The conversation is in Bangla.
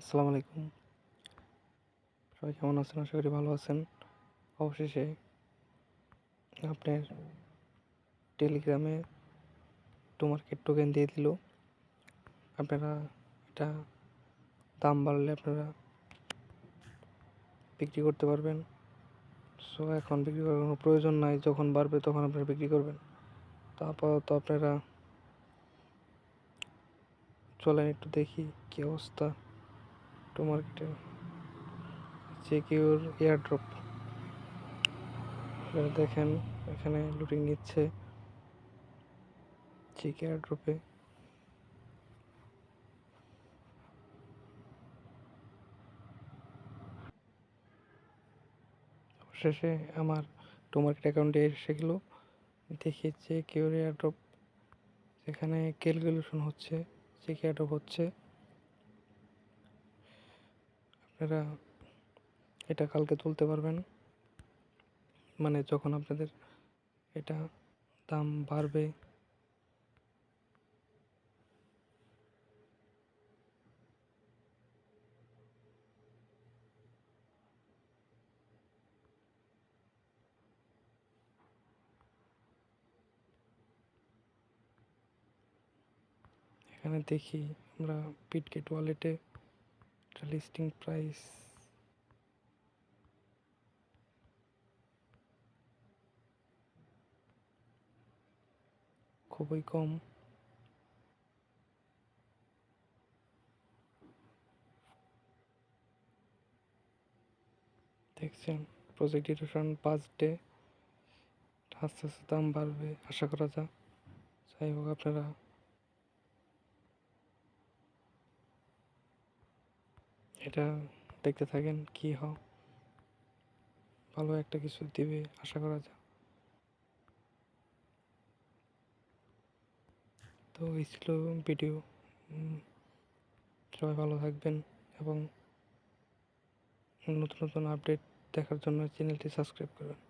আসসালামু আলাইকুম। সবাই কেমন আছেন? আশা করি ভালো আছেন। অবশেষে আপনার টেলিগ্রামে মার্কেট টোকেন দিয়ে দিল। আপনারা এটা দাম বাড়লে আপনারা বিক্রি করতে পারবেন। সো এখন বিক্রি করার কোনো প্রয়োজন নাই, যখন বাড়বে তখন আপনারা বিক্রি করবেন। তো আপাতত আপনারা চলেন একটু দেখি কী অবস্থা মার্কেটে। সিকিউর এয়ারড্রপ দেখেন, এখানে লুটিং নিচ্ছে চেক এয়ারড্রপে। শেষে আমার মার্কেট অ্যাকাউন্টে এসে গেল। দেখি যে কিউর এয়ারড্রপ, যেখানে ক্যালকুলেশন হচ্ছে, যে এয়ারড্রপ হচ্ছে। আপনারা এটা কালকে তুলতে পারবেন, মানে যখন আপনাদের এটা দাম বাড়বে। এখানে দেখি আমরা বিটগেট ওয়ালেটে লিস্টিং প্রাইস খুবই কম। দেখছেন, প্রজেক্ট ডিউরেশন 5 ডে, আস্তে আস্তে দাম বাড়বে আশা করা যায়। যাই হোক, আপনারা এটা দেখতে থাকেন, কি হয়, ভালো একটা কিছু দিবে আশা করা যায়। তো এই ছিল ভিডিও। সবাই ভালো থাকবেন এবং নতুন নতুন আপডেট দেখার জন্য চ্যানেলটি সাবস্ক্রাইব করবেন।